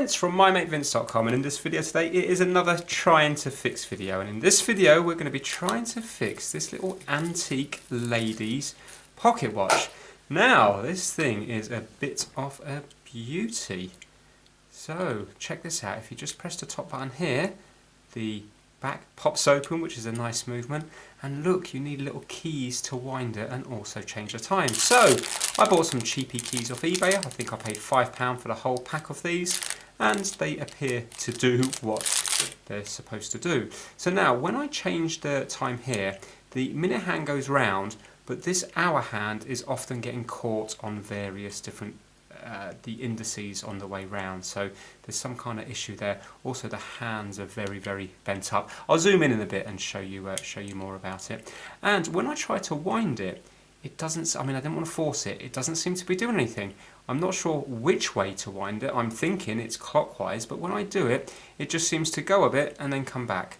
Vince from mymatevince.com, and in this video today it is another trying to fix video, and in this video we're going to be trying to fix this little antique lady's pocket watch. Now this thing is a bit of a beauty. So check this out. If you just press the top button here, the back pops open, which is a nice movement, and look, you need little keys to wind it and also change the time. So I bought some cheapy keys off eBay. I think I paid £5 for the whole pack of these, and they appear to do what they're supposed to do. So now when I change the time here, the minute hand goes round, but this hour hand is often getting caught on various different the indices on the way round, so there's some kind of issue there. Also the hands are very bent up. I'll zoom in a bit and show you more about it. And when I try to wind it, it doesn't, I didn't want to force it, it doesn't seem to be doing anything. I'm not sure which way to wind it. I'm thinking it's clockwise, but when I do it, it just seems to go a bit and then come back.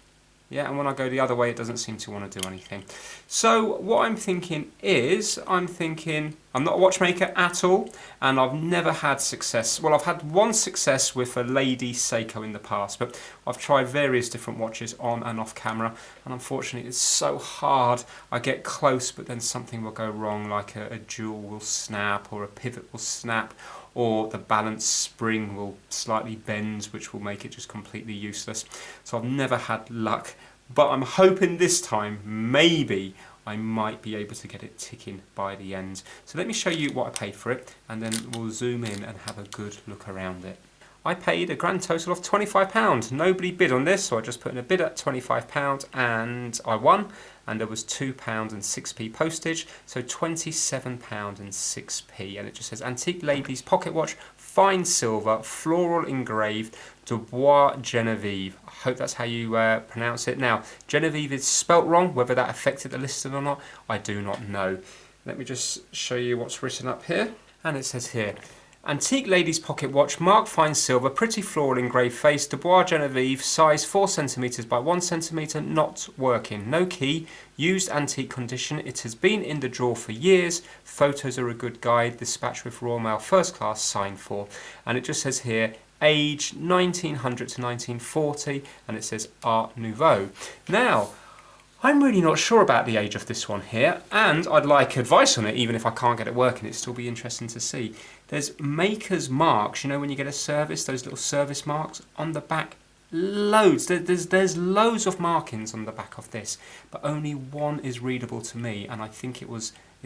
Yeah, and when I go the other way, it doesn't seem to want to do anything. So what I'm thinking is, I'm not a watchmaker at all, and I've never had success. Well, I've had one success with a lady Seiko in the past, but I've tried various different watches on and off camera, and unfortunately it's so hard. I get close, but then something will go wrong, like a jewel will snap, or a pivot will snap, or the balance spring will slightly bend, which will make it just completely useless. So I've never had luck, but I'm hoping this time maybe I might be able to get it ticking by the end. So let me show you what I paid for it, and then we'll zoom in and have a good look around it. I paid a grand total of £25. Nobody bid on this, so I just put in a bid at £25 and I won. And there was £2 and 6p postage, so £27 and 6p. And it just says Antique Ladies Pocket Watch, fine silver, floral engraved, Dubois Genevieve. I hope that's how you pronounce it. Now, Genevieve is spelt wrong. Whether that affected the listing or not, I do not know. Let me just show you what's written up here. And it says here, Antique Ladies Pocket Watch, marked fine silver, pretty floral engraved face, Dubois Genevieve, size 4 cm by 1 cm, not working. No key, used antique condition. It has been in the drawer for years. Photos are a good guide. Dispatched with Royal Mail First Class, signed for. And it just says here, age 1900 to 1940, and it says Art Nouveau. Now, I'm really not sure about the age of this one here, and I'd like advice on it. Even if I can't get it working, it'd still be interesting to see. There's maker's marks, you know, when you get a service, those little service marks on the back, loads. There's loads of markings on the back of this, but only one is readable to me, and I think it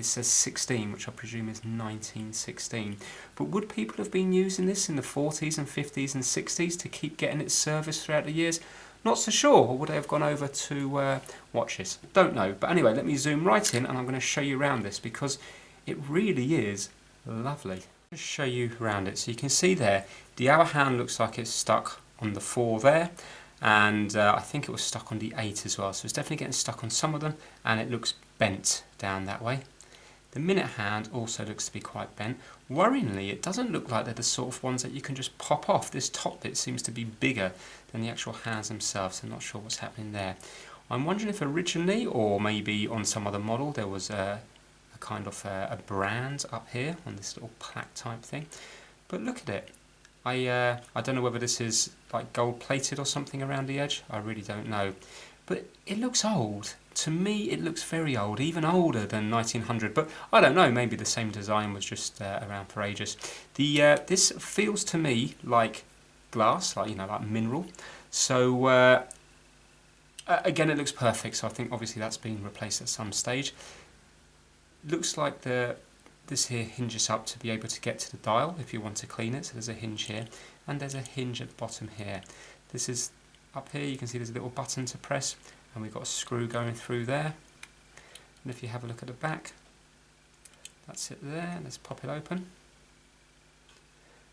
says 16, which I presume is 1916. But would people have been using this in the 40s and 50s and 60s to keep getting it serviced throughout the years? Not so sure. Or would they have gone over to watches? Don't know. But anyway, let me zoom right in, and I'm going to show you around this because it really is lovely. Just show you around it. So you can see there, the hour hand looks like it's stuck on the 4 there, and I think it was stuck on the 8 as well. So it's definitely getting stuck on some of them, and it looks bent down that way. The minute hand also looks to be quite bent. Worryingly, it doesn't look like they're the sort of ones that you can just pop off. This top bit seems to be bigger than the actual hands themselves, so I'm not sure what's happening there. I'm wondering if originally, or maybe on some other model, there was a kind of a brand up here on this little plaque type thing. But look at it. I don't know whether this is like gold plated or something around the edge. I really don't know. But it looks old. To me, it looks very old, even older than 1900. But I don't know, maybe the same design was just around for ages. This feels to me like glass, like mineral. So again, it looks perfect. So I think obviously that's been replaced at some stage. Looks like this here hinges up to be able to get to the dial if you want to clean it. So there's a hinge here, and there's a hinge at the bottom here. This is up here. You can see there's a little button to press. And we've got a screw going through there. And if you have a look at the back, that's it there. Let's pop it open.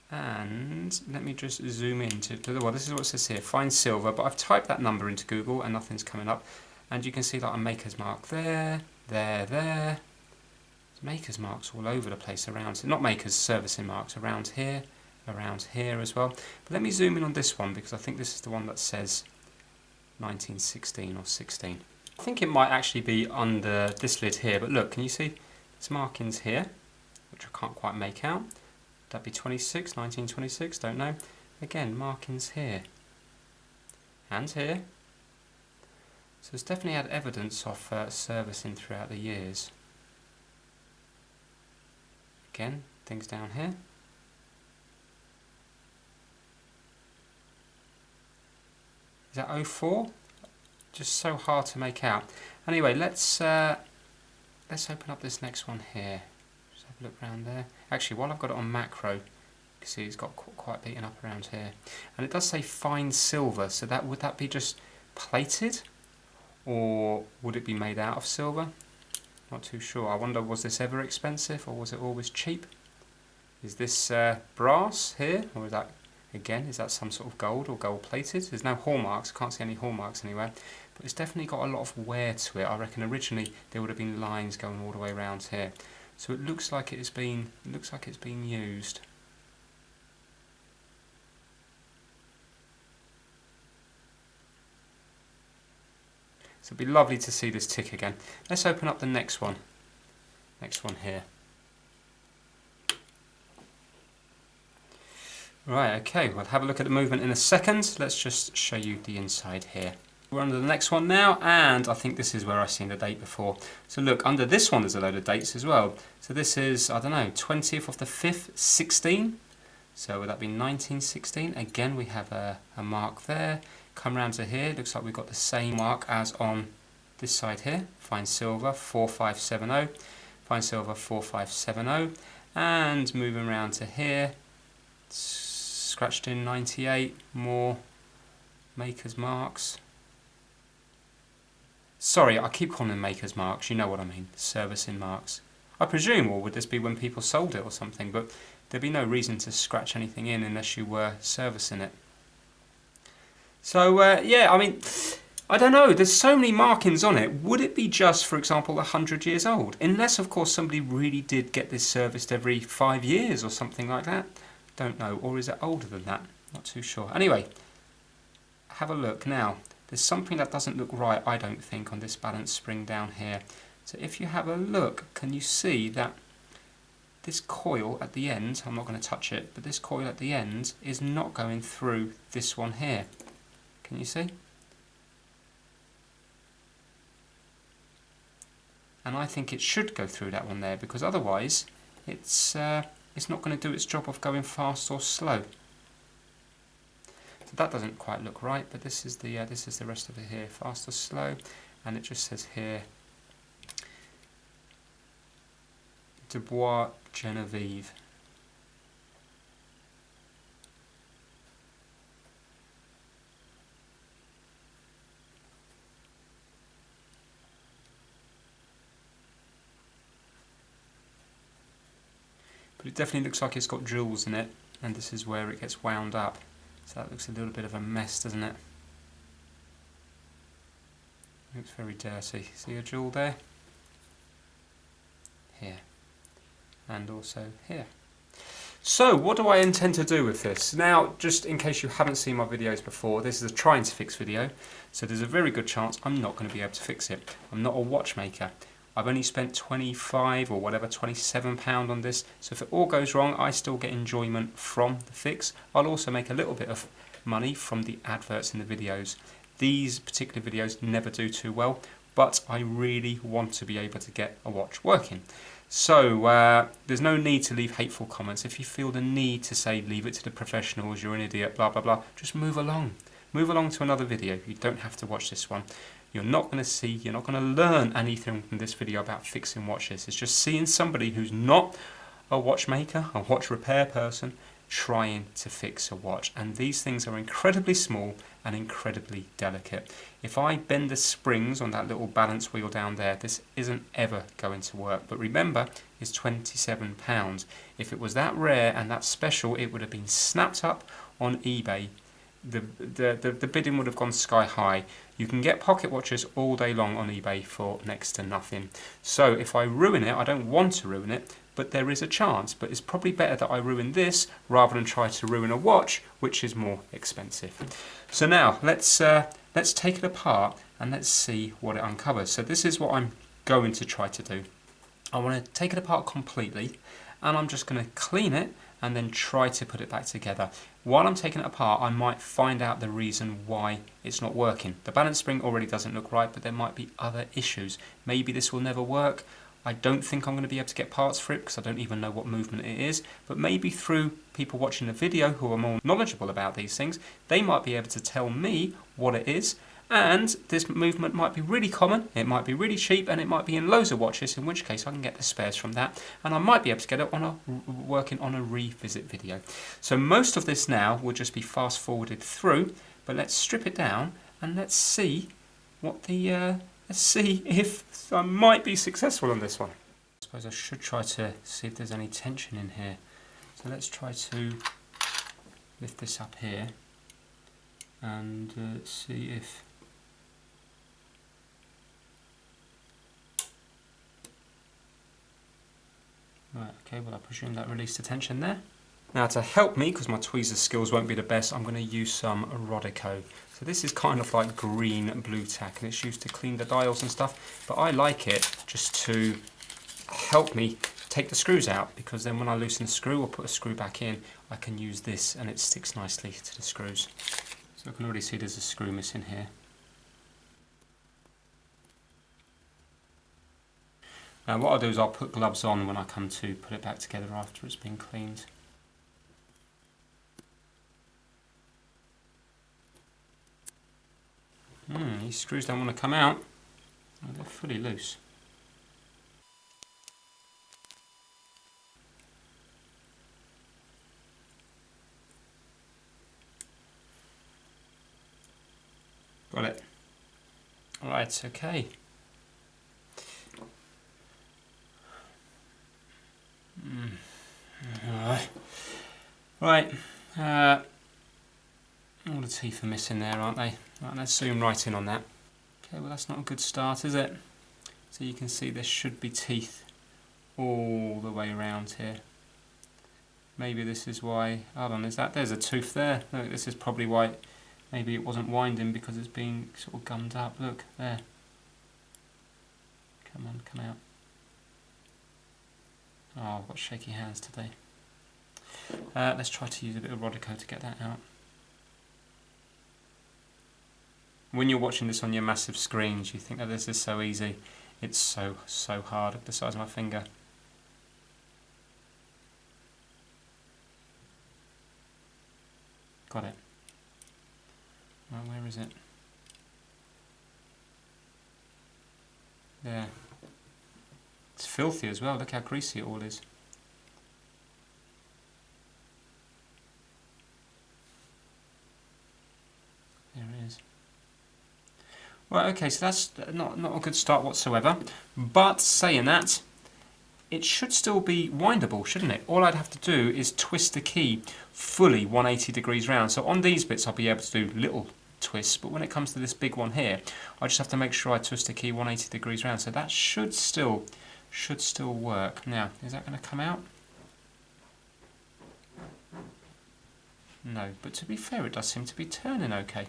And let me just zoom in well, this is what it says here, fine silver, but I've typed that number into Google and nothing's coming up. And you can see like a maker's mark there. There's maker's marks all over the place around, not makers, servicing marks around here as well. But let me zoom in on this one because I think this is the one that says 1916 or 16. I think it might actually be under this lid here, but look, can you see there's markings here, which I can't quite make out. That'd be 1926, don't know. again, markings here and here. So it's definitely had evidence of servicing throughout the years. Again, things down here. Is that 04? Just so hard to make out. Anyway, let's open up this next one here. Just have a look around there. Actually, while I've got it on macro, you can see it's got quite beaten up around here. And it does say fine silver, so would that be just plated? Or would it be made out of silver? Not too sure. I wonder, was this ever expensive or was it always cheap? Is this brass here, or is that, again, is that some sort of gold or gold plated? There's no hallmarks, I can't see any hallmarks anywhere, but it's definitely got a lot of wear to it. I reckon originally there would have been lines going all the way around here. So it looks like it's been used. So it'd be lovely to see this tick again. Let's open up the next one. Next one here. Right, okay, we'll have a look at the movement in a second. Let's just show you the inside here. We're under the next one now, and I think this is where I've seen the date before. So look, under this one there's a load of dates as well. So this is, I don't know, 20th of the 5th, 16. So would that be 1916? Again, we have a mark there. Come round to here, looks like we've got the same mark as on this side here. Fine silver, 4570. Fine silver, 4570. And moving around to here, scratched in 98, more maker's marks. Sorry, I keep calling them maker's marks, you know what I mean, servicing marks. I presume, or would this be when people sold it or something, but there'd be no reason to scratch anything in unless you were servicing it. So, yeah, I mean, I don't know, there's so many markings on it. Would it be just, for example, 100 years old? Unless, of course, somebody really did get this serviced every 5 years or something like that. Don't know. Or is it older than that? Not too sure. Anyway, have a look now. There's something that doesn't look right, I don't think, on this balance spring down here. So if you have a look, can you see that this coil at the end, I'm not going to touch it, but this coil at the end is not going through this one here. Can you see? And I think it should go through that one there, because otherwise it's not going to do its job of going fast or slow. So that doesn't quite look right, but this is the rest of it here, fast or slow, and it just says here Du Bois Genevieve. But it definitely looks like it's got jewels in it, and this is where it gets wound up. So that looks a little bit of a mess, doesn't it? Looks very dirty. See a jewel there? Here. And also here. So, what do I intend to do with this? Now, just in case you haven't seen my videos before, this is a trying to fix video, so there's a very good chance I'm not going to be able to fix it. I'm not a watchmaker. I've only spent 25 or whatever, £27 on this, so if it all goes wrong, I still get enjoyment from the fix. I'll also make a little bit of money from the adverts in the videos. These particular videos never do too well, but I really want to be able to get a watch working. So there's no need to leave hateful comments. If you feel the need to say leave it to the professionals, you're an idiot, blah blah blah, just move along. Move along to another video. You don't have to watch this one. You're not going to learn anything from this video about fixing watches. It's just seeing somebody who's not a watchmaker, a watch repair person, trying to fix a watch. And these things are incredibly small and incredibly delicate. If I bend the springs on that little balance wheel down there, this isn't ever going to work. But remember, it's £27. If it was that rare and that special, it would have been snapped up on eBay. The bidding would have gone sky high. You can get pocket watches all day long on eBay for next to nothing. So if I ruin it, I don't want to ruin it, but there is a chance. But it's probably better that I ruin this rather than try to ruin a watch, which is more expensive. So now let's take it apart and let's see what it uncovers. So this is what I'm going to try to do. I want to take it apart completely, and I'm just going to clean it and then try to put it back together. while I'm taking it apart, I might find out the reason why it's not working. The balance spring already doesn't look right, but there might be other issues. Maybe this will never work. I don't think I'm going to be able to get parts for it because I don't even know what movement it is, but maybe through people watching the video who are more knowledgeable about these things, they might be able to tell me what it is. And this movement might be really common, it might be really cheap, and it might be in loads of watches, in which case I can get the spares from that, and I might be able to get it on working on a revisit video. So most of this now will just be fast forwarded through, but let's strip it down and let's see what the let's see if I might be successful on this one. I suppose I should try to see if there's any tension in here. So let's try to lift this up here and see if right, okay, well I presume that released the tension there. Now to help me, because my tweezer skills won't be the best, I'm going to use some Rodico. So this is kind of like green blue tack, and it's used to clean the dials and stuff, but I like it just to help me take the screws out, because then when I loosen the screw or put a screw back in, I can use this and it sticks nicely to the screws. So I can already see there's a screw missing here. Now what I'll do is I'll put gloves on when I come to put it back together after it's been cleaned. These screws don't want to come out. Oh, they're fully loose. Got it. Alright, okay. Right. All the teeth are missing there, aren't they? Right, let's zoom right in on that. Okay, well that's not a good start, is it? So you can see there should be teeth all the way around here. Maybe this is why, hold on, there's a tooth there. Look, this is probably why maybe it wasn't winding, because it's being sort of gummed up. Look, there. Come on, come out. Oh, I've got shaky hands today. Let's try to use a bit of Rodico to get that out. When you're watching this on your massive screens, you think, oh, this is so easy. It's so hard, the size of my finger. Got it. Right, where is it? There. It's filthy as well, look how greasy it all is. There it is. Right, okay, so that's not a good start whatsoever, but saying that, it should still be windable, shouldn't it? All I'd have to do is twist the key fully 180 degrees round. So on these bits I'll be able to do little twists, but when it comes to this big one here, I just have to make sure I twist the key 180 degrees round. So that should still work. Now, is that going to come out? No, but to be fair, it does seem to be turning okay.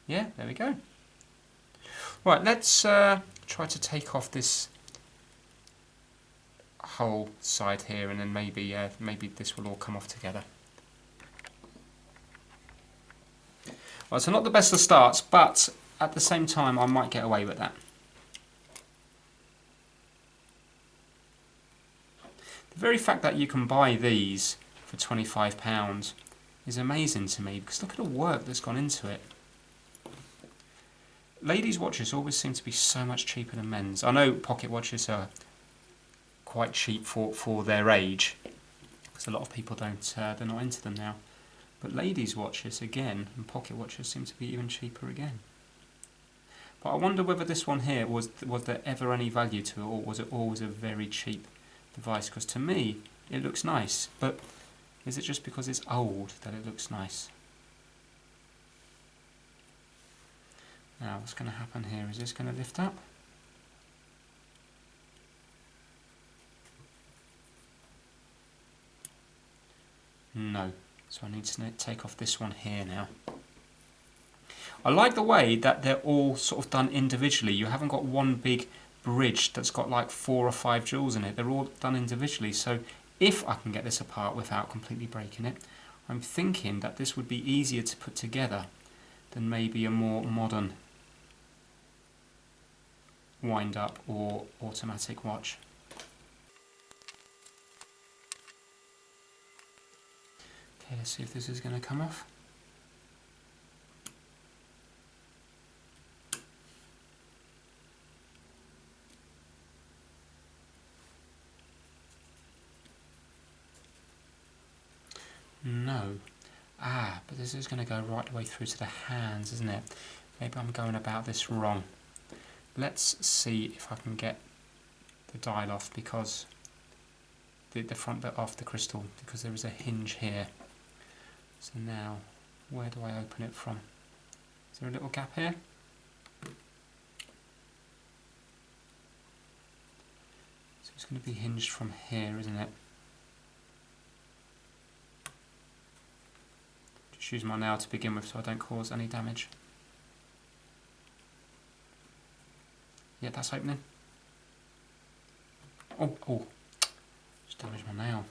Yeah, there we go. Right, let's try to take off this whole side here, and then maybe this will all come off together. Right, so not the best of starts, but at the same time I might get away with that. The very fact that you can buy these for £25 is amazing to me, because look at the work that's gone into it. Ladies' watches always seem to be so much cheaper than men's. I know pocket watches are quite cheap for their age, because a lot of people they're not into them now. But ladies' watches again, and pocket watches seem to be even cheaper again. But I wonder whether this one here was there ever any value to it, or was it always a very cheap device? Because to me it looks nice, but is it just because it's old that it looks nice? Now what's going to happen here? Is this going to lift up? No. So I need to take off this one here now. I like the way that they're all sort of done individually. You haven't got one big bridge that's got like 4 or 5 jewels in it. They're all done individually. So if I can get this apart without completely breaking it, I'm thinking that this would be easier to put together than maybe a more modern wind up or automatic watch. Okay, let's see if this is going to come off. No. But this is going to go right the way through to the hands, isn't it? Maybe I'm going about this wrong. Let's see if I can get the dial off, because the front bit off the crystal, because there is a hinge here. So now, where do I open it from? Is there a little gap here? So it's going to be hinged from here, isn't it? Just use my nail to begin with so I don't cause any damage. Yeah, that's opening. Oh, just damaged my nail.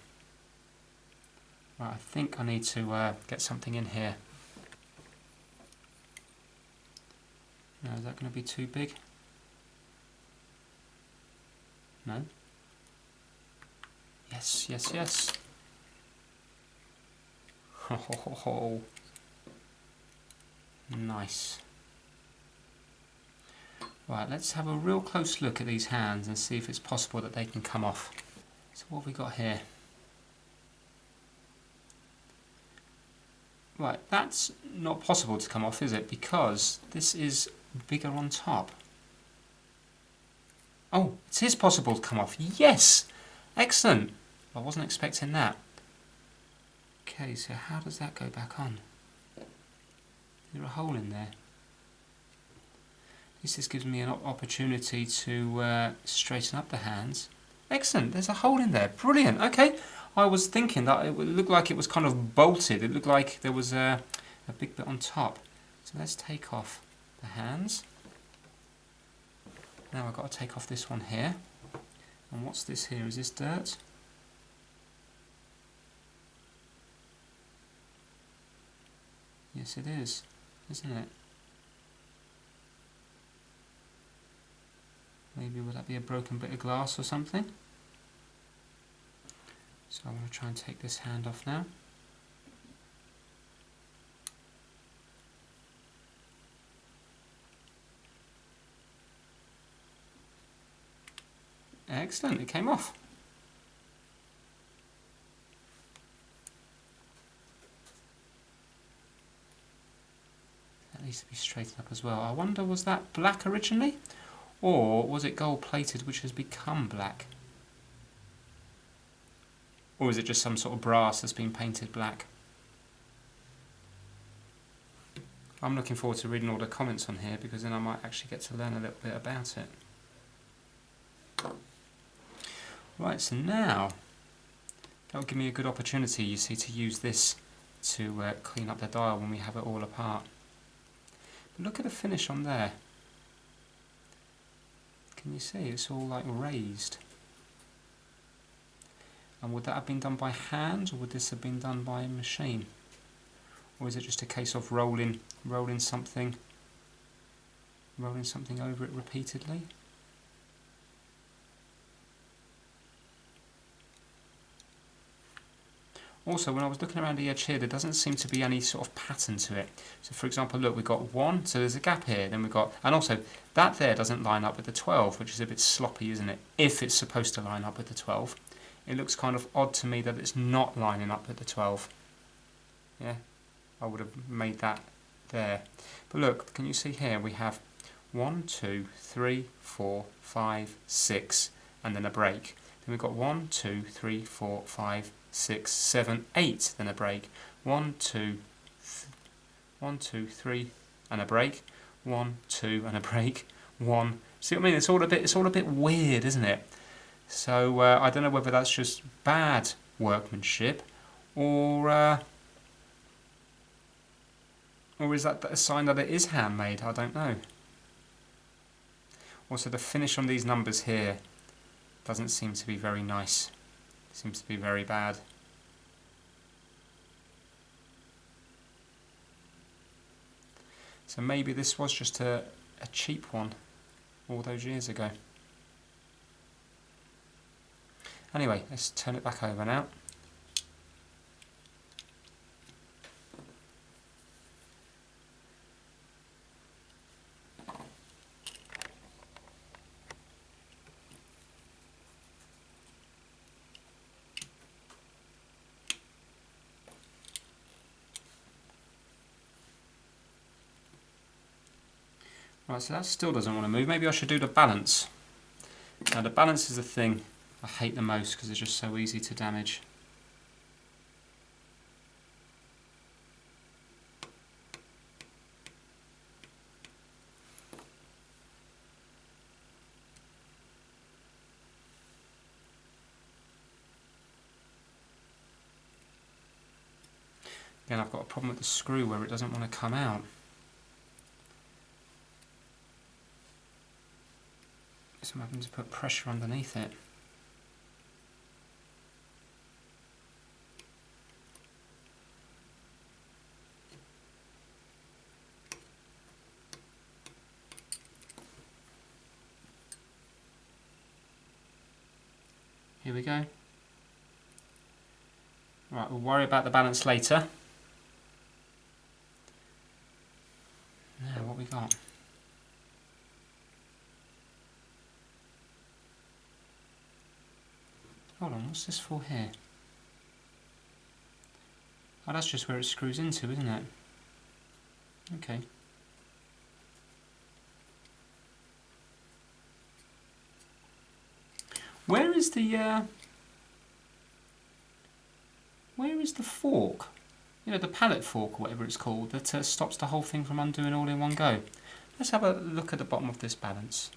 Right, I think I need to get something in here. Now, is that going to be too big? No? Yes, yes, yes. Oh, nice. Right, let's have a real close look at these hands and see if it's possible that they can come off. So what have we got here? Right, that's not possible to come off, is it? Because this is bigger on top. Oh, it is possible to come off. Yes! Excellent! I wasn't expecting that. Okay, so how does that go back on? Is there a hole in there? At least this gives me an opportunity to straighten up the hands. Excellent, there's a hole in there. Brilliant, okay. I was thinking that it looked like it was kind of bolted. It looked like there was a big bit on top. So let's take off the hands. Now I've got to take off this one here. And what's this here? Is this dirt? Yes, it is, isn't it? Maybe would that be a broken bit of glass or something? So I'm going to try and take this hand off now. Excellent, it came off. That needs to be straightened up as well. I wonder, was that black originally? Or was it gold plated which has become black? Or is it just some sort of brass that's been painted black? I'm looking forward to reading all the comments on here, because then I might actually get to learn a little bit about it. Right, so now that'll give me a good opportunity, you see, to use this to clean up the dial when we have it all apart. But look at the finish on there. Can you see? It's all like raised. And would that have been done by hand, or would this have been done by a machine? Or is it just a case of rolling something over it repeatedly? Also, when I was looking around the edge here, there doesn't seem to be any sort of pattern to it. So for example, look, we've got 1, so there's a gap here, then we've got, and also that there doesn't line up with the 12, which is a bit sloppy, isn't it? If it's supposed to line up with the 12. It looks kind of odd to me that it's not lining up with the 12. Yeah, I would have made that there. But look, can you see here, we have 1, 2, 3, 4, 5, 6, and then a break. Then we've got 1, 2, 3, 4, 5, 6, 7, 8, then a break. 1, 2, 3, and a break. 1, 2, and a break. 1. See what I mean? It's all a bit weird, isn't it? So I don't know whether that's just bad workmanship, or is that a sign that it is handmade? I don't know. Also, the finish on these numbers here doesn't seem to be very nice. It seems to be very bad. So maybe this was just a cheap one all those years ago. Anyway, let's turn it back over now. Right, so that still doesn't want to move. Maybe I should do the balance. Now the balance is the thing I hate the most because it's just so easy to damage. Again, I've got a problem with the screw where it doesn't want to come out. So I'm having to put pressure underneath it. Here we go. Right, we'll worry about the balance later. Now, what we got? Hold on, what's this for here? Oh, that's just where it screws into, isn't it? Okay. Where is the fork? You know, the pallet fork or whatever it's called that stops the whole thing from undoing all in one go. Let's have a look at the bottom of this balance.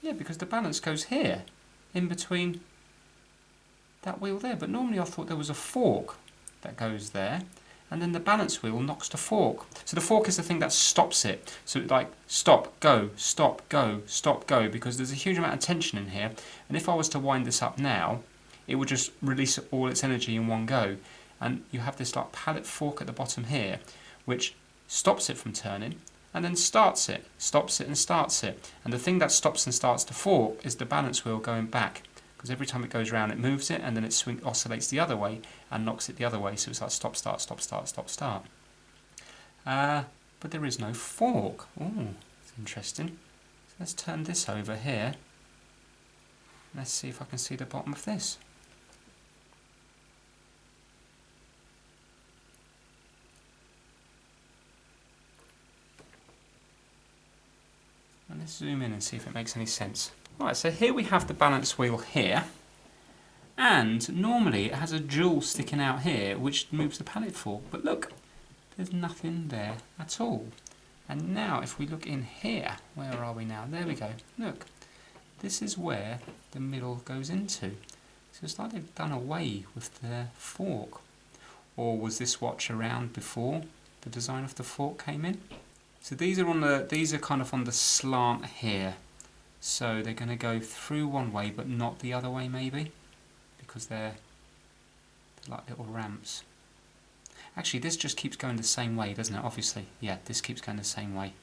Yeah, because the balance goes here, in between that wheel there. But normally I thought there was a fork that goes there, and then the balance wheel knocks the fork. So the fork is the thing that stops it. So it's like stop, go, stop, go, stop, go, because there's a huge amount of tension in here. And if I was to wind this up now, it would just release all its energy in one go. And you have this like pallet fork at the bottom here, which stops it from turning, and then starts it, stops it and starts it. And the thing that stops and starts the fork is the balance wheel going back. Because every time it goes round, it moves it, and then it oscillates the other way and knocks it the other way. So it's like stop, start, stop, start, stop, start. But there is no fork. Oh, that's interesting. So let's turn this over here. Let's see if I can see the bottom of this. And let's zoom in and see if it makes any sense. Right, so here we have the balance wheel here, and normally it has a jewel sticking out here which moves the pallet fork, but look, there's nothing there at all. And now if we look in here, where are we now? There we go, look, this is where the middle goes into. So it's like they've done away with the fork. Or was this watch around before the design of the fork came in? So these are kind of on the slant here. So they're going to go through one way but not the other way maybe, because they're like little ramps. Actually this just keeps going the same way, doesn't it? Obviously, yeah, this keeps going the same way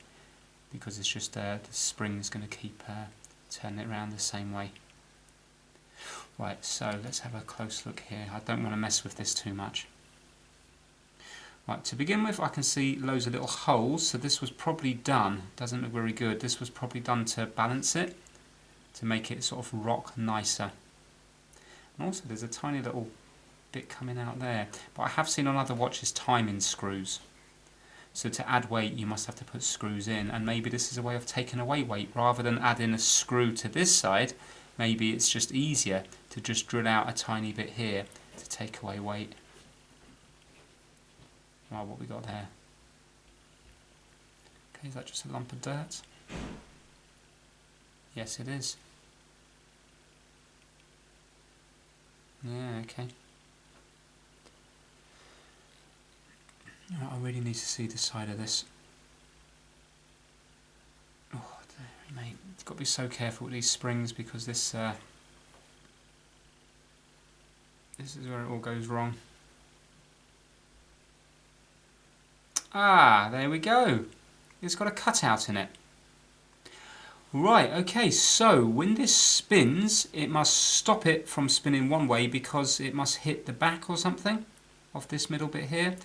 because it's just the spring is going to keep turning it around the same way. Right, so let's have a close look here. I don't want to mess with this too much. Right, to begin with I can see loads of little holes, so this was probably done, doesn't look very good, this was probably done to balance it, to make it sort of rock nicer. And also there's a tiny little bit coming out there, but I have seen on other watches timing screws. So to add weight you must have to put screws in, and maybe this is a way of taking away weight. Rather than adding a screw to this side, maybe it's just easier to just drill out a tiny bit here to take away weight. Wow, what we got there? Okay, is that just a lump of dirt? Yes, it is. Yeah, okay. I really need to see the side of this. Oh, mate, you've got to be so careful with these springs because this is where it all goes wrong. Ah, there we go. it's got a cutout in it. Right, okay, so when this spins, it must stop it from spinning one way because it must hit the back or something of this middle bit here,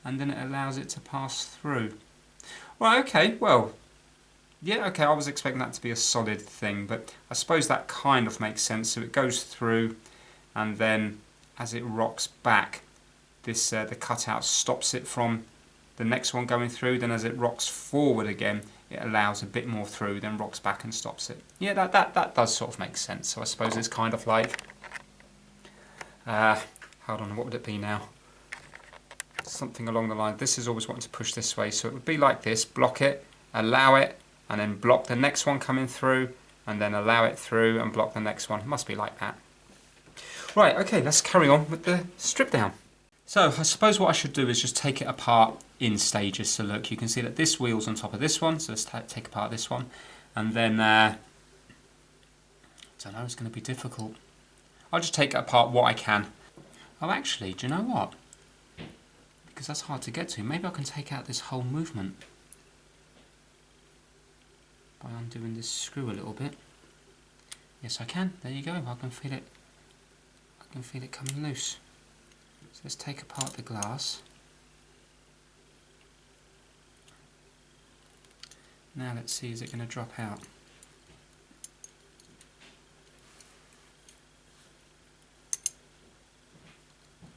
and then it allows it to pass through. Right, okay, well, yeah, okay, I was expecting that to be a solid thing, but I suppose that kind of makes sense. So it goes through, and then as it rocks back, this the cutout stops it from the next one going through. Then as it rocks forward again, it allows a bit more through, then rocks back and stops it. Yeah, that does sort of make sense. So I suppose it's kind of like, hold on, what would it be now? Something along the line. This is always wanting to push this way, so it would be like this: block it, allow it, and then block the next one coming through, and then allow it through and block the next one. It must be like that. Right, okay, let's carry on with the strip down. So I suppose what I should do is just take it apart in stages. So look, you can see that this wheel's on top of this one, so let's take apart this one, and then I don't know, it's going to be difficult. I'll just take it apart what I can. Oh, actually, do you know what? Because that's hard to get to, maybe I can take out this whole movement by undoing this screw a little bit. Yes, I can. There you go. I can feel it. I can feel it coming loose. So let's take apart the glass. Now let's see, is it going to drop out?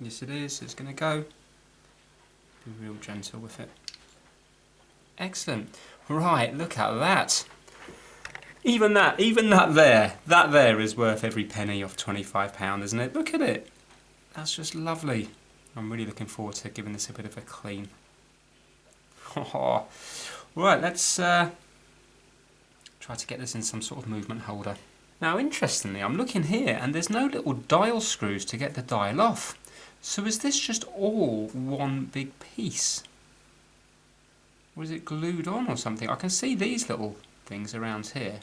Yes, it is. It's going to go. Be real gentle with it. Excellent. Right, look at that. Even that there is worth every penny of £25, isn't it? Look at it. That's just lovely. I'm really looking forward to giving this a bit of a clean. Right, let's try to get this in some sort of movement holder. Now, interestingly, I'm looking here and there's no little dial screws to get the dial off. So is this just all one big piece? Or is it glued on or something? I can see these little things around here.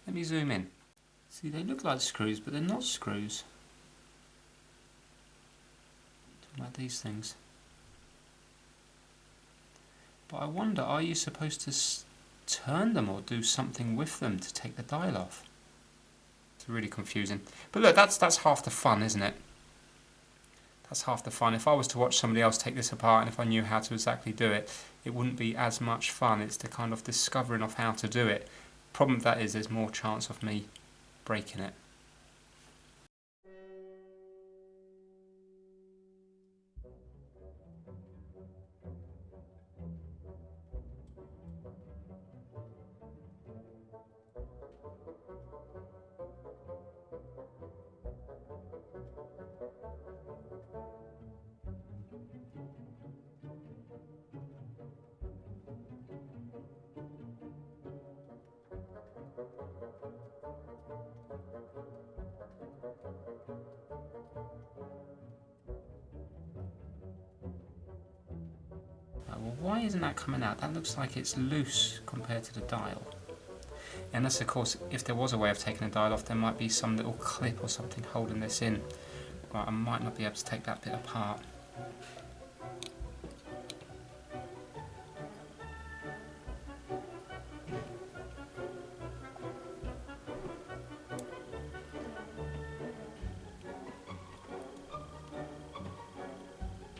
Let me zoom in. See, they look like screws, but they're not screws. Like these things. But I wonder, are you supposed to turn them or do something with them to take the dial off? It's really confusing. But look, that's half the fun, isn't it? That's half the fun. If I was to watch somebody else take this apart and if I knew how to exactly do it, it wouldn't be as much fun. It's the kind of discovering of how to do it. Problem with that is there's more chance of me breaking it. Well, why isn't that coming out? That looks like it's loose compared to the dial. Unless, of course, if there was a way of taking the dial off, there might be some little clip or something holding this in. Right, I might not be able to take that bit apart.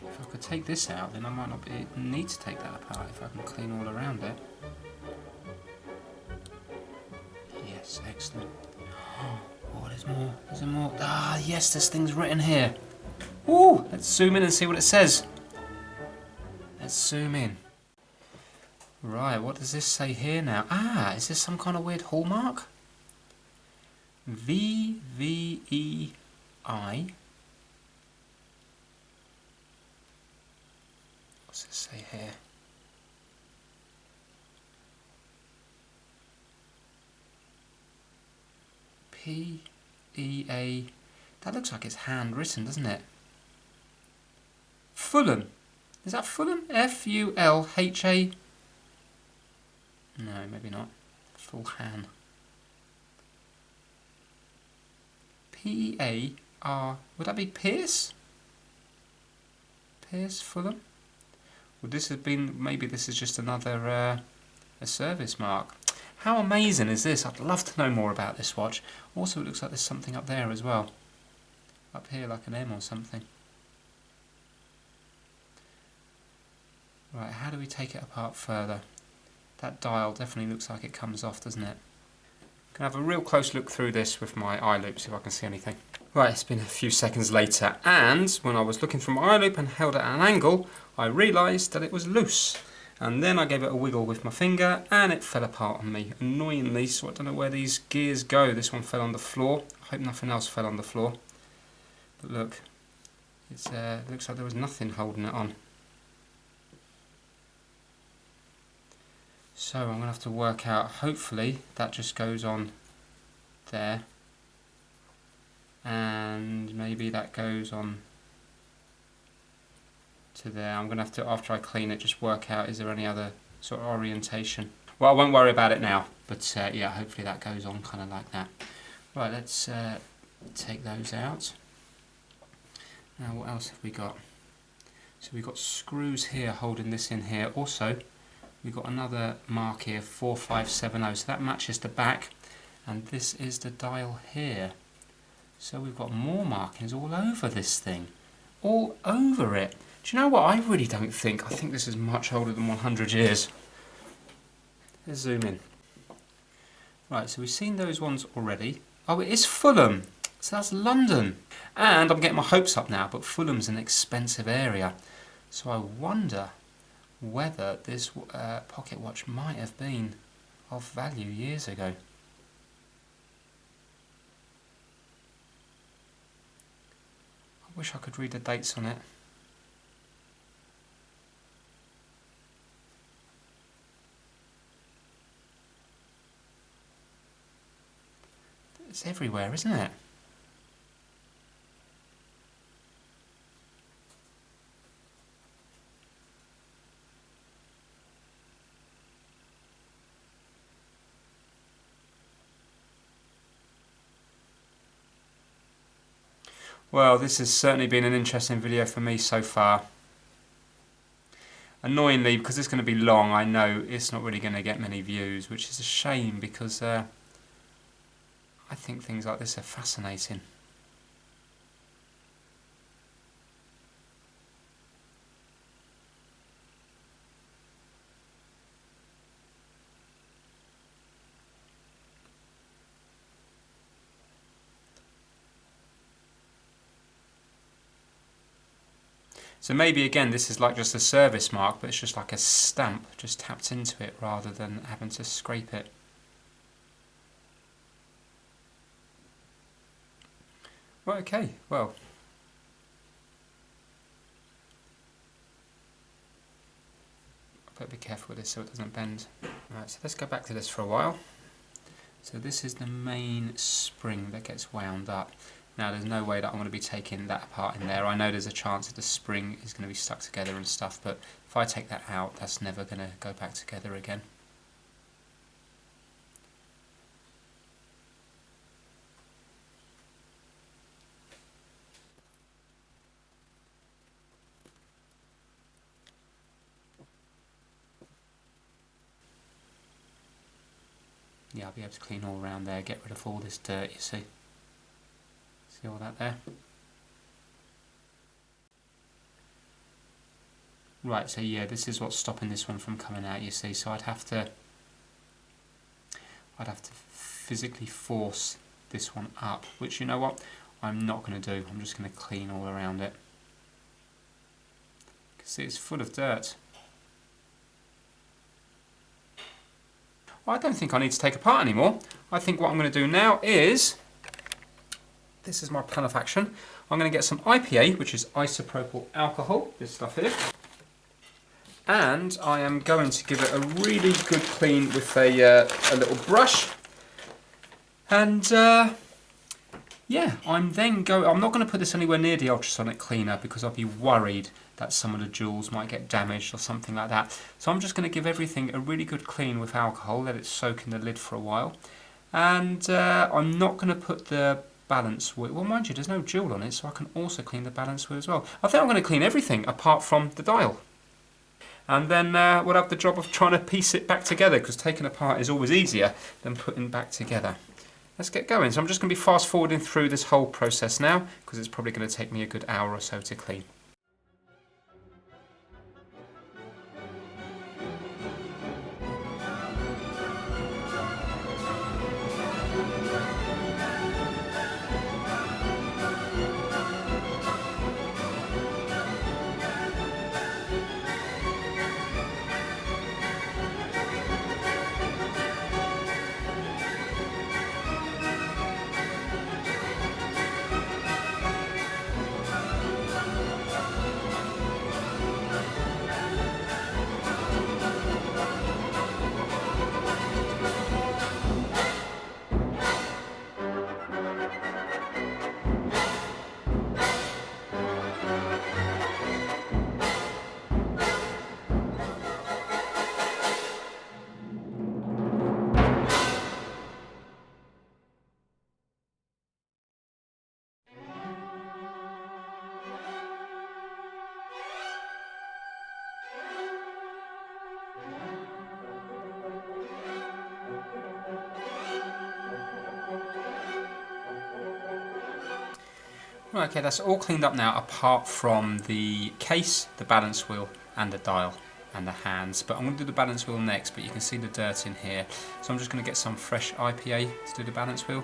If I could take this out, then I might not need to take that apart if I can clean all around it. Yes, excellent. Oh, there's more. There's more. Ah, yes, there's things written here. Ooh, let's zoom in and see what it says. Let's zoom in. Right, what does this say here now? Ah, is this some kind of weird hallmark? VVEI. What's it say here? PEA. That looks like it's handwritten, doesn't it? Fulham. Is that Fulham? Fulha? No, maybe not. Fulham. PEAR. Would that be Pierce? Pierce, Fulham? Would this have been, maybe this is just another a service mark. How amazing is this? I'd love to know more about this watch. Also, it looks like there's something up there as well. Up here, like an M or something. Right, how do we take it apart further? That dial definitely looks like it comes off, doesn't it? Can have a real close look through this with my eye loop, see if I can see anything. Right, it's been a few seconds later, and when I was looking through my eye loop and held it at an angle, I realised that it was loose. And then I gave it a wiggle with my finger, and it fell apart on me, annoyingly, so I don't know where these gears go. This one fell on the floor. I hope nothing else fell on the floor. But look, it looks like there was nothing holding it on. So I'm going to have to work out, hopefully that just goes on there, and maybe that goes on to there. I'm going to have to, after I clean it, just work out is there any other sort of orientation. Well, I won't worry about it now, but yeah, hopefully that goes on kind of like that. Right, let's take those out. Now what else have we got? So we've got screws here holding this in here. Also, we've got another mark here, 4570, so that matches the back, and this is the dial here. So we've got more markings all over this thing, all over it. Do you know what? I really don't think, I think this is much older than 100 years. Let's zoom in. Right, so we've seen those ones already. Oh, it is Fulham, so that's London. And I'm getting my hopes up now, but Fulham's an expensive area. So I wonder whether this pocket watch might have been of value years ago. I wish I could read the dates on it. It's everywhere, isn't it? Well, this has certainly been an interesting video for me so far. Annoyingly, because it's going to be long, I know it's not really going to get many views, which is a shame because I think things like this are fascinating. So maybe again this is like just a service mark, but it's just like a stamp just tapped into it rather than having to scrape it. Well, okay, well. I better be careful with this so it doesn't bend. Right, so let's go back to this for a while. So this is the main spring that gets wound up. Now there's no way that I'm going to be taking that apart in there. I know there's a chance that the spring is going to be stuck together and stuff, but if I take that out, that's never going to go back together again. Yeah, I'll be able to clean all around there, get rid of all this dirt, you see. See all that there? Right, so yeah, this is what's stopping this one from coming out, you see. So I'd have to physically force this one up, which, you know what, I'm not going to do. I'm just going to clean all around it. You can see it's full of dirt. Well, I don't think I need to take apart anymore. I think what I'm going to do now is, this is my plan of action. I'm going to get some IPA, which is isopropyl alcohol, this stuff here. And I am going to give it a really good clean with a little brush. And yeah, I'm not going to put this anywhere near the ultrasonic cleaner because I'll be worried that some of the jewels might get damaged or something like that. So I'm just going to give everything a really good clean with alcohol, let it soak in the lid for a while. And I'm not going to put the balance wheel, well mind you, there's no jewel on it, so I can also clean the balance wheel as well. I think I'm going to clean everything apart from the dial. And then we'll have the job of trying to piece it back together, because taking apart is always easier than putting back together. Let's get going. So I'm just going to be fast forwarding through this whole process now, because it's probably going to take me a good hour or so to clean. Right, okay, that's all cleaned up now, apart from the case, the balance wheel, and the dial, and the hands. But I'm going to do the balance wheel next, but you can see the dirt in here. So I'm just going to get some fresh IPA to do the balance wheel.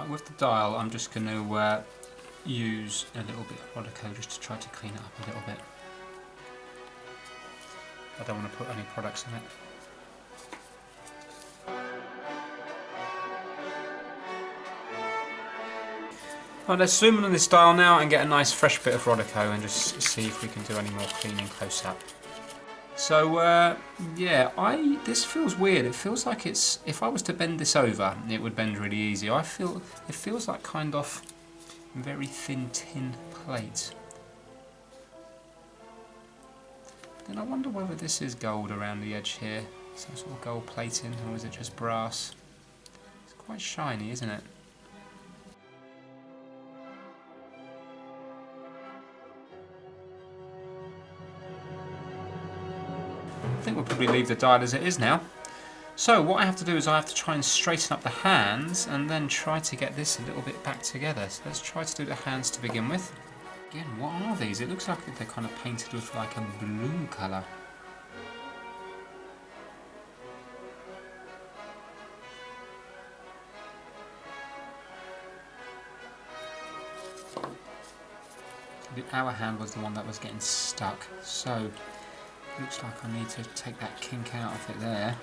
With the dial, I'm just going to use a little bit of Rodico just to try to clean it up a little bit. I don't want to put any products in it. Right, let's zoom in on this dial now and get a nice fresh bit of Rodico and just see if we can do any more cleaning close up. So yeah, this feels weird. It feels like it's, if I was to bend this over, it would bend really easy. It feels like kind of very thin tin plate. Then I wonder whether this is gold around the edge here, some sort of gold plating, or is it just brass? It's quite shiny, isn't it? I think we'll probably leave the dial as it is now. So what I have to do is I have to try and straighten up the hands and then try to get this a little bit back together. So let's try to do the hands to begin with. Again, what are these? It looks like they're kind of painted with like a blue colour. Our hand was the one that was getting stuck, so looks like I need to take that kink out of it there.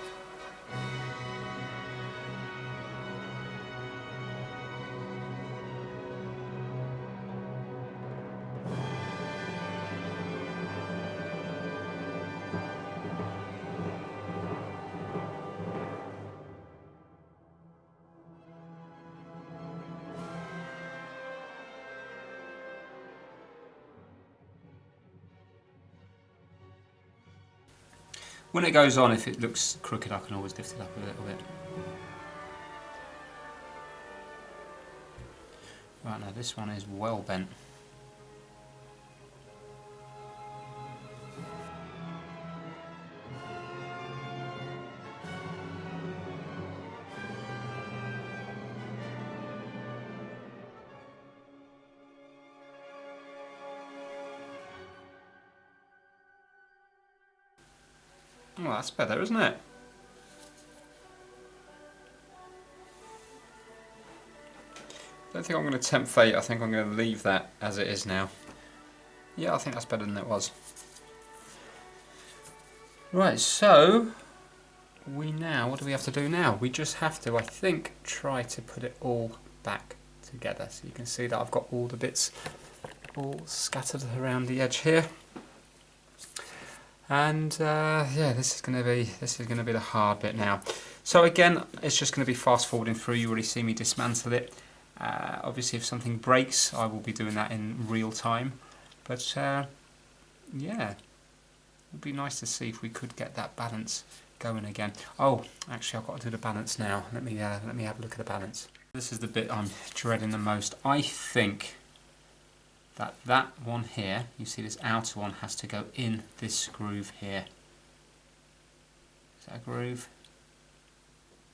When it goes on, if it looks crooked, I can always lift it up a little bit. Right, now this one is well bent. Well, that's better, isn't it? I don't think I'm going to tempt fate. I think I'm going to leave that as it is now. Yeah, I think that's better than it was. Right, so what do we have to do now? We just have to, I think, try to put it all back together. So you can see that I've got all the bits all scattered around the edge here. And yeah, this is going to be the hard bit now. So again, it's just going to be fast forwarding through. You already see me dismantle it. Obviously, if something breaks, I will be doing that in real time. But yeah, it would be nice to see if we could get that balance going again. Oh, actually, I've got to do the balance now. Let me have a look at the balance. This is the bit I'm dreading the most. I think that one here, you see this outer one, has to go in this groove here. Is that a groove?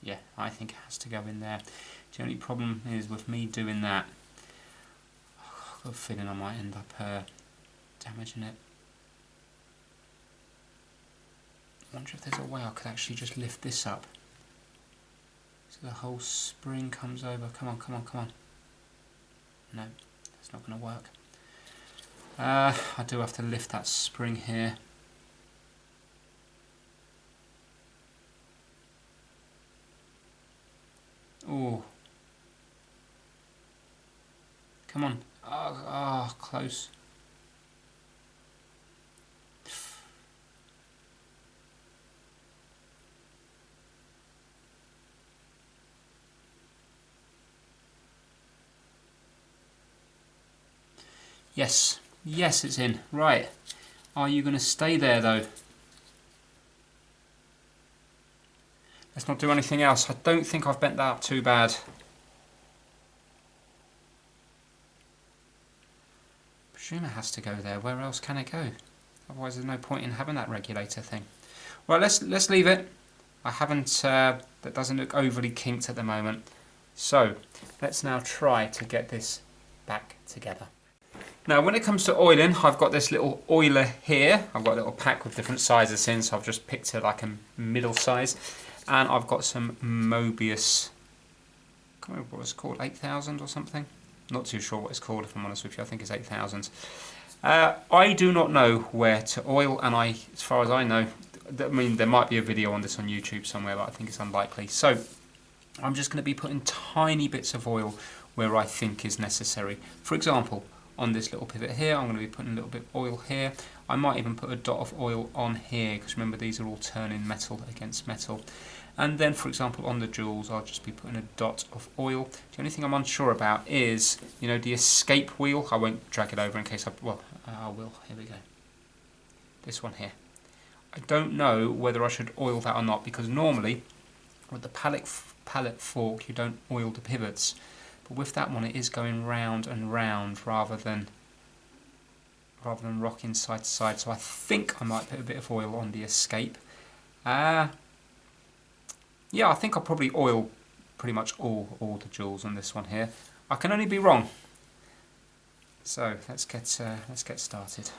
Yeah, I think it has to go in there. The only problem is with me doing that, I've got a feeling I might end up damaging it. I wonder if there's a way I could actually just lift this up so the whole spring comes over. Come on, come on, come on. No, that's not going to work. I do have to lift that spring here. Oh, come on. Oh, close. Yes, yes, it's in. Right. Are you going to stay there though? Let's not do anything else. I don't think I've bent that up too bad. I presume it has to go there. Where else can it go? Otherwise there's no point in having that regulator thing. Right, let's leave it. I haven't, that doesn't look overly kinked at the moment. So, let's now try to get this back together. Now when it comes to oiling, I've got this little oiler here. I've got a little pack with different sizes in, so I've just picked it like a middle size. And I've got some Mobius, I can't remember what it's called, 8000 or something? Not too sure what it's called, if I'm honest with you. I think it's 8000. I do not know where to oil, and as far as I know, I mean, there might be a video on this on YouTube somewhere, but I think it's unlikely. So I'm just going to be putting tiny bits of oil where I think is necessary. For example, on this little pivot here, I'm going to be putting a little bit of oil here. I might even put a dot of oil on here, because remember, these are all turning metal against metal. And then, for example, on the jewels, I'll just be putting a dot of oil. The only thing I'm unsure about is, you know, the escape wheel. I won't drag it over in case I will. Here we go. This one here. I don't know whether I should oil that or not, because normally with the pallet fork you don't oil the pivots, but with that one it is going round and round rather than rocking side to side. So I think I might put a bit of oil on the escape. Yeah, I think I'll probably oil pretty much all the jewels on this one here. I can only be wrong. So let's get started.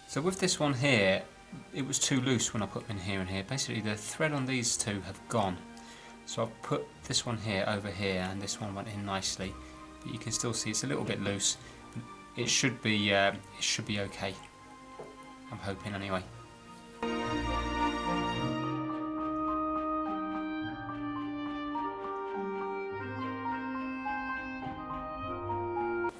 So with this one here, it was too loose when I put them in here and here. Basically the thread on these two have gone. So I've put this one here over here, and this one went in nicely. But you can still see it's a little bit loose. It should be okay. I'm hoping anyway.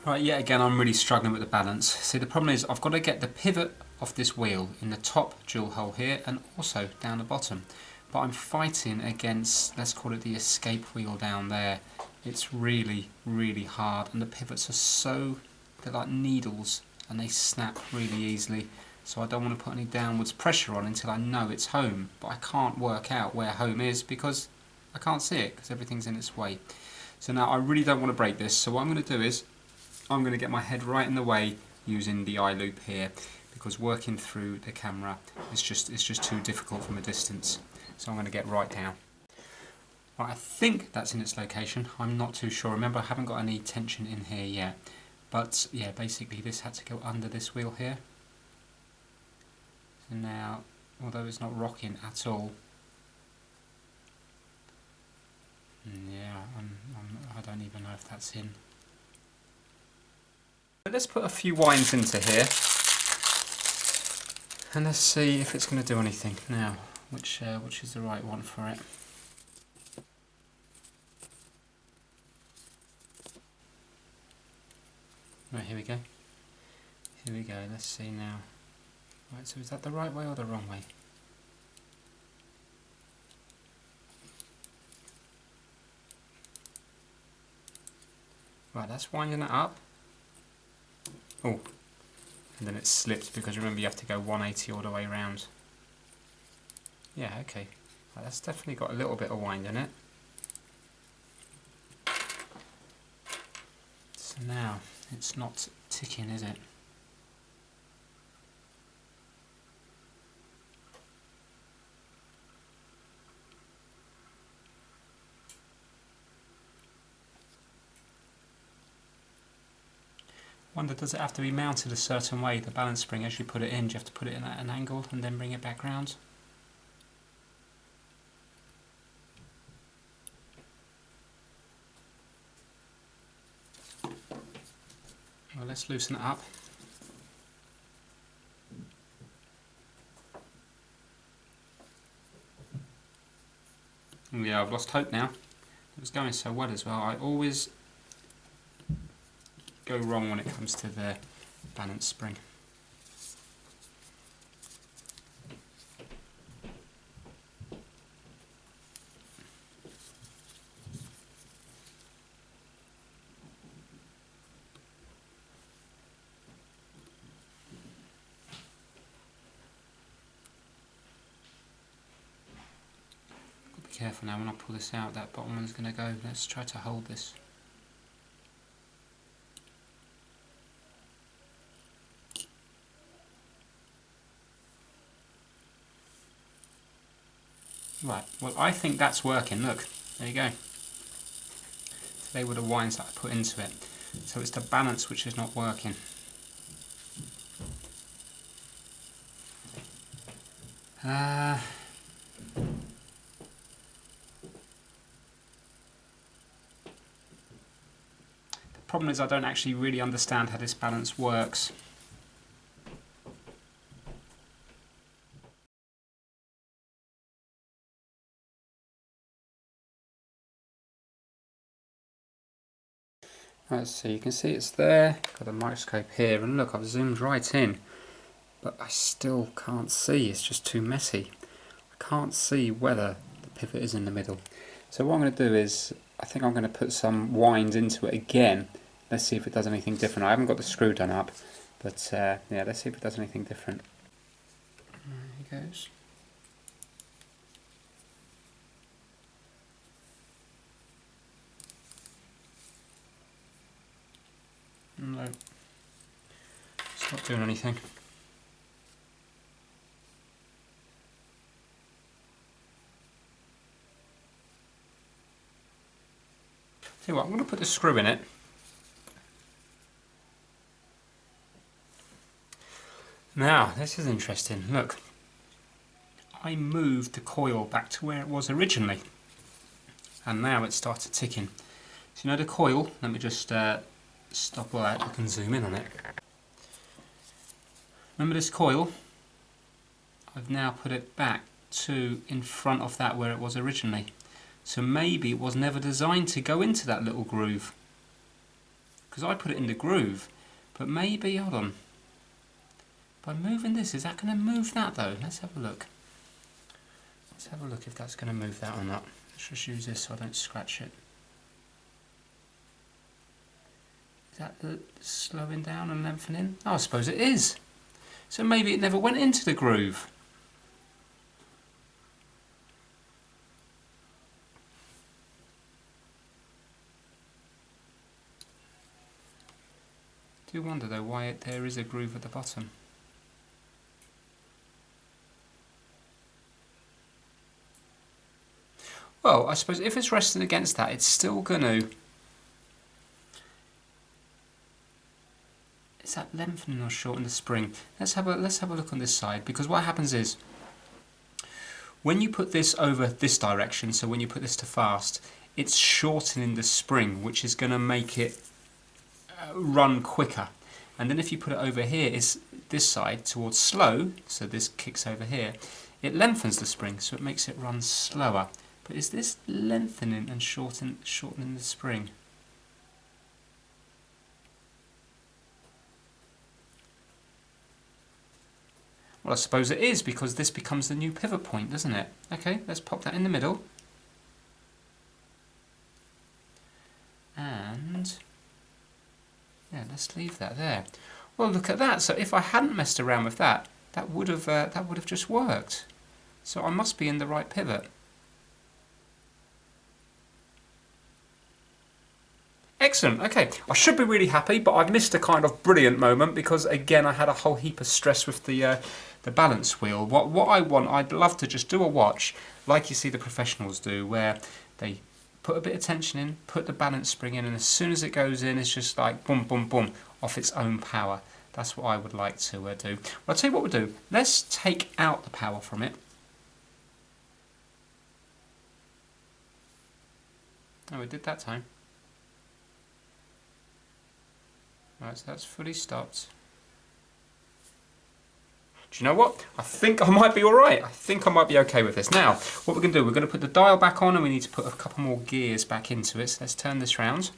Right, yet again I'm really struggling with the balance. See, the problem is I've got to get the pivot of this wheel in the top jewel hole here and also down the bottom. But I'm fighting against, let's call it the escape wheel down there. It's really, really hard, and the pivots are they're like needles and they snap really easily. So I don't want to put any downwards pressure on until I know it's home. But I can't work out where home is because I can't see it because everything's in its way. So now I really don't want to break this. So what I'm going to do is I'm going to get my head right in the way using the eye loop here. because working through the camera is just too difficult from a distance. So I'm going to get right down. Right, I think that's in its location. I'm not too sure. Remember, I haven't got any tension in here yet. But yeah, basically this had to go under this wheel here. So now, although it's not rocking at all, yeah, I don't even know if that's in. Let's put a few winds into here, and let's see if it's going to do anything. Now, which is the right one for it? Right, here we go. Here we go. Let's see now. Right, so is that the right way or the wrong way? Right, that's winding it up. Oh, and then it slipped because remember you have to go 180 all the way around. Yeah, okay. Right, that's definitely got a little bit of wind in it. So now, it's not ticking, is it? Wonder, does it have to be mounted a certain way, the balance spring, as you put it in? Do you have to put it in at an angle and then bring it back round? Well, let's loosen it up. Yeah, I've lost hope now. It was going so well as well. I always go wrong when it comes to the balance spring. Be careful now when I pull this out, that bottom one's going to go. Let's try to hold this. Right, well I think that's working, look, there you go. So they were the winds that I put into it. So it's the balance which is not working. The problem is I don't actually really understand how this balance works. Right, so you can see it's there, got a microscope here, and look, I've zoomed right in, but I still can't see, it's just too messy. I can't see whether the pivot is in the middle. So what I'm going to do is, I think I'm going to put some wind into it again. Let's see if it does anything different. I haven't got the screw done up, but yeah, let's see if it does anything different. There he goes. No, it's not doing anything. Tell you what, I'm going to put the screw in it. Now, this is interesting. Look, I moved the coil back to where it was originally, and now it started ticking. So you know the coil, let me just stop all that, I can zoom in on it. Remember this coil? I've now put it back to in front of that where it was originally. So maybe it was never designed to go into that little groove. Because I put it in the groove, but maybe, hold on. By moving this, is that going to move that though? Let's have a look. Let's have a look if that's going to move that or not. Let's just use this so I don't scratch it. Is that the slowing down and lengthening? Oh, I suppose it is. So maybe it never went into the groove. I do wonder though why there is a groove at the bottom. Well, I suppose if it's resting against that, it's still going to... Is that lengthening or shortening the spring? Let's have a look on this side, because what happens is, when you put this over this direction, so when you put this to fast, it's shortening the spring, which is going to make it run quicker. And then if you put it over here, is this side towards slow, so this kicks over here, it lengthens the spring, so it makes it run slower. But is this lengthening and shortening the spring? Well, I suppose it is, because this becomes the new pivot point, doesn't it? Okay, let's pop that in the middle. And yeah, let's leave that there. Well, look at that. So if I hadn't messed around with that, that would have just worked. So I must be in the right pivot. Excellent. Okay, I should be really happy, but I've missed a kind of brilliant moment, because again I had a whole heap of stress with the balance wheel. What I want, I'd love to just do a watch like you see the professionals do, where they put a bit of tension in, put the balance spring in, and as soon as it goes in, it's just like boom, boom, boom, off its own power. That's what I would like to do. Well, I'll tell you what we'll do. Let's take out the power from it. Oh, we did that time. Right, so that's fully stopped. Do you know what? I think I might be alright. I think I might be okay with this. Now, what we're going to do, we're going to put the dial back on, and we need to put a couple more gears back into it. So let's turn this round.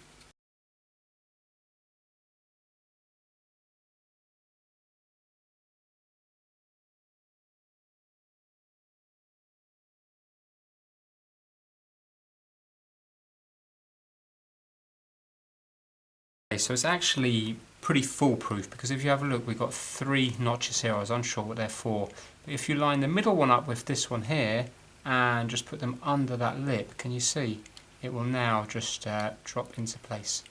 So it's actually pretty foolproof, because if you have a look, we've got 3 notches here. I was unsure what they're for. But if you line the middle one up with this one here and just put them under that lip, can you see? It will now just drop into place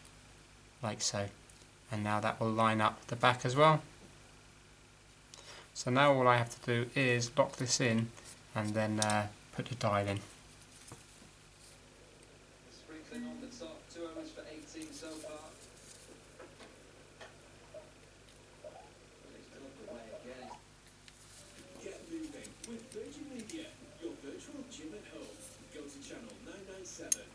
like so. And now that will line up the back as well. So now all I have to do is lock this in and then put the dial in. Sprinkling on the top, 2 ohms for 18 so far. Get moving with Virgin Media, your virtual gym at home. Go to channel 997.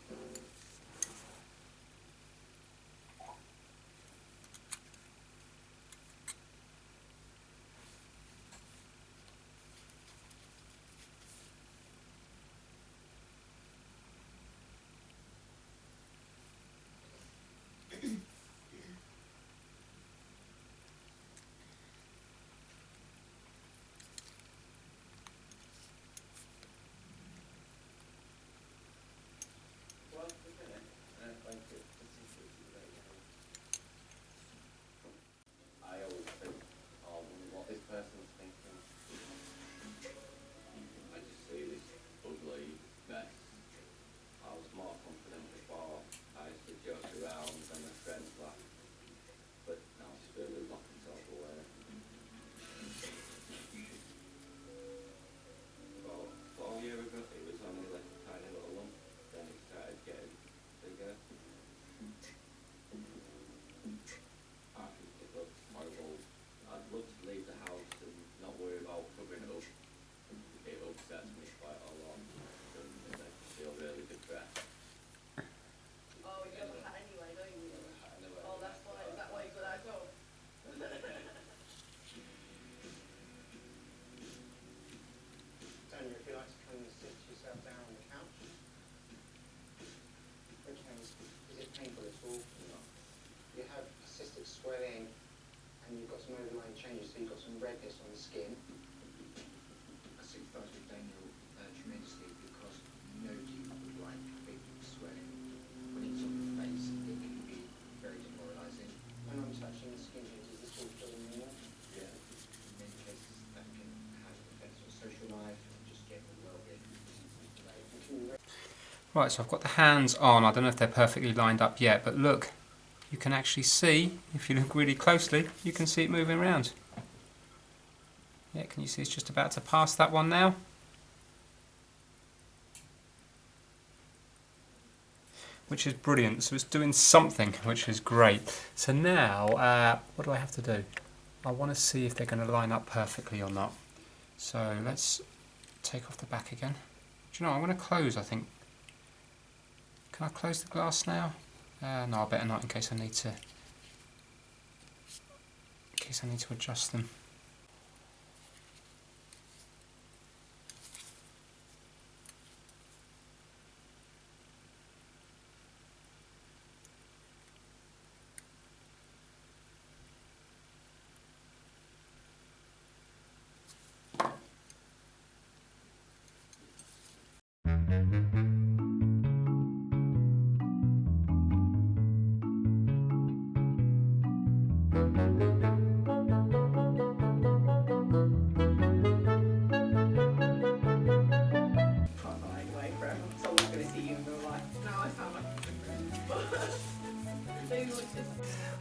I always think, oh, what this person's thinking. I just see this ugly mess. I was more confident before. I used to joke around and my friends laugh. But now it's really locked itself away. About 4 years ago, it was only like a tiny little lump. Then it started getting bigger. I think it looks horrible. I'd love to leave the house and not worry about covering it up. It upsets me quite a lot. And it makes me feel really depressed. Oh, you have a hat anyway, don't you? Anyway, Oh, that's why. Is that why you got that job? Tanya, if you like to come and sit yourself down on the couch. Okay, is it painful at all? No. You have cystic swelling and you've got some overlying changes, so you've got some redness on the skin. I sympathise with Daniel tremendously, because nobody would like big swelling. When it's on your face, it can be very demoralising. When I'm touching the skin here, does this all feel normal? yeah. In many cases, that can have effects on social life and just general well-being. Right, so I've got the hands on. I don't know if they're perfectly lined up yet, but look, you can actually see, if you look really closely, you can see it moving around. Yeah, can you see it's just about to pass that one now? which is brilliant. So it's doing something, which is great. So now, what do I have to do? I want to see if they're going to line up perfectly or not. So let's take off the back again. Do you know, I'm going to close, I think. Can I close the glass now? No, I better not in case I need to adjust them.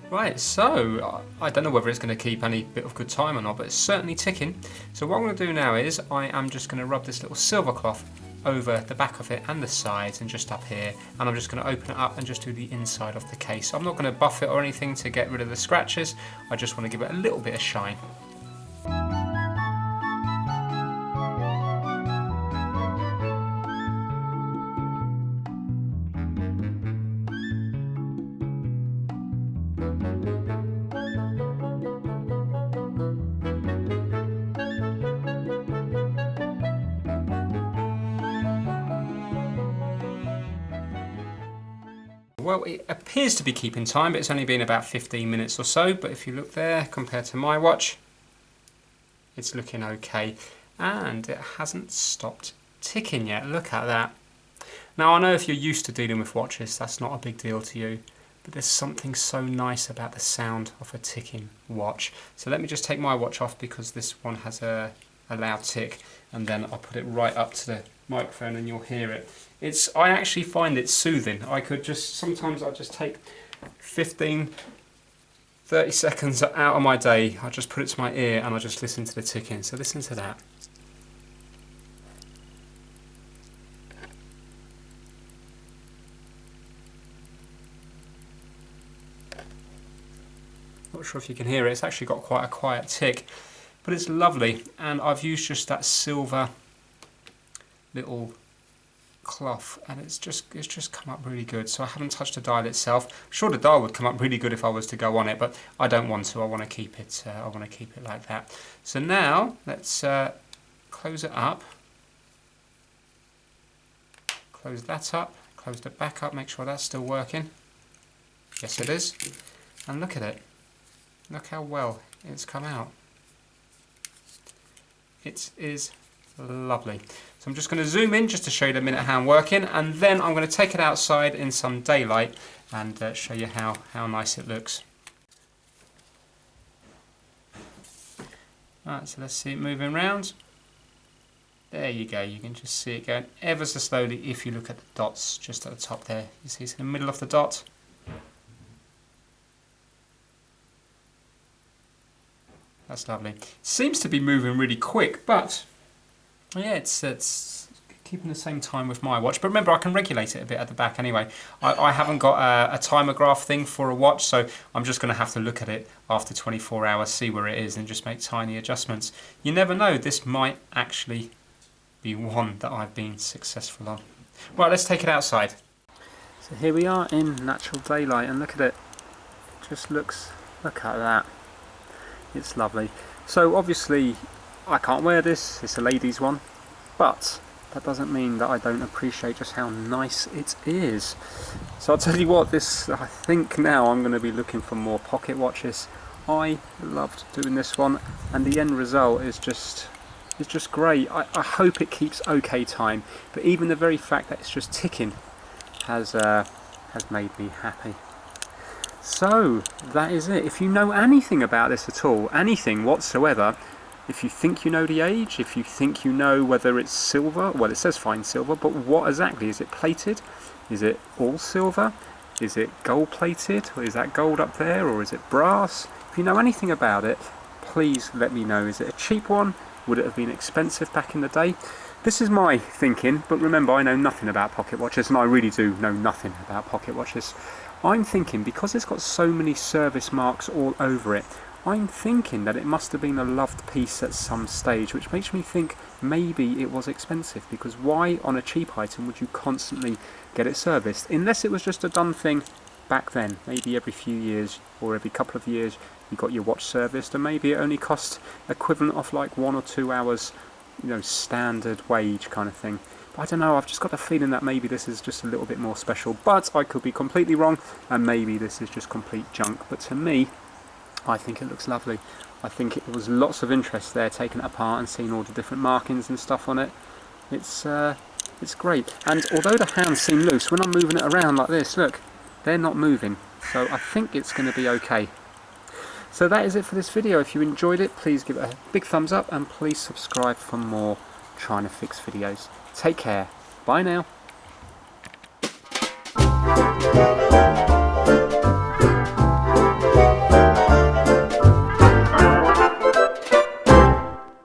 Right, so I don't know whether it's going to keep any bit of good time or not, but it's certainly ticking. So what I'm going to do now is I am just going to rub this little silver cloth over the back of it and the sides and just up here, and I'm just going to open it up and just do the inside of the case. I'm not going to buff it or anything to get rid of the scratches. I just want to give it a little bit of shine. Well, it appears to be keeping time, but it's only been about 15 minutes or so. But if you look there, compared to my watch, it's looking okay. And it hasn't stopped ticking yet. Look at that. Now, I know if you're used to dealing with watches, that's not a big deal to you. But there's something so nice about the sound of a ticking watch. So let me just take my watch off because this one has a loud tick. And then I'll put it right up to the microphone and you'll hear it. I actually find it soothing. Sometimes I just take 15, 30 seconds out of my day. I just put it to my ear and I just listen to the ticking. So listen to that. Not sure if you can hear it. It's actually got quite a quiet tick, but it's lovely. And I've used just that silver little cloth, and it's just come up really good. So I haven't touched the dial itself. I'm sure the dial would come up really good if I was to go on it, but I don't want to. I want to keep it. I want to keep it like that. So now let's close it up. Close that up. Close the back up. Make sure that's still working. Yes, it is. And look at it. Look how well it's come out. It is lovely. So I'm just going to zoom in just to show you the minute hand working, and then I'm going to take it outside in some daylight and show you how nice it looks. Alright, so let's see it moving around. There you go, you can just see it going ever so slowly if you look at the dots just at the top there. You see it's in the middle of the dot. That's lovely. Seems to be moving really quick, but yeah, it's keeping the same time with my watch. But remember, I can regulate it a bit at the back anyway. I haven't got a timer graph thing for a watch, so I'm just going to have to look at it after 24 hours, see where it is, and just make tiny adjustments. You never know, this might actually be one that I've been successful on. Right, let's take it outside. So here we are in natural daylight, and look at it. Look at that. It's lovely. So obviously I can't wear this, it's a ladies one, but that doesn't mean that I don't appreciate just how nice it is. So I'll tell you what, I think now I'm going to be looking for more pocket watches. I loved doing this one, and the end result is just great. I hope it keeps okay time, but even the very fact that it's just ticking has made me happy. So that is it. If you know anything about this at all, anything whatsoever, if you think you know the age, if you think you know whether it's silver, well, it says fine silver, but what exactly? Is it plated? Is it all silver? Is it gold plated? Or is that gold up there? Or is it brass? If you know anything about it, please let me know. Is it a cheap one? Would it have been expensive back in the day? this is my thinking, but remember I know nothing about pocket watches, and I really do know nothing about pocket watches. I'm thinking, because it's got so many service marks all over it, I'm thinking that it must have been a loved piece at some stage, which makes me think maybe it was expensive, because why on a cheap item would you constantly get it serviced? Unless it was just a done thing back then, maybe every few years or every couple of years you got your watch serviced, and maybe it only cost equivalent of like 1 or 2 hours, you know, standard wage kind of thing. But I don't know, I've just got a feeling that maybe this is just a little bit more special, but I could be completely wrong, and maybe this is just complete junk. But to me, I think it looks lovely. I think it was lots of interest there, taking it apart and seeing all the different markings and stuff on it. It's great. And although the hands seem loose, when I'm moving it around like this, look, they're not moving. So I think it's going to be okay. So that is it for this video. If you enjoyed it, please give it a big thumbs up, and please subscribe for more trying to fix videos. Take care. Bye now.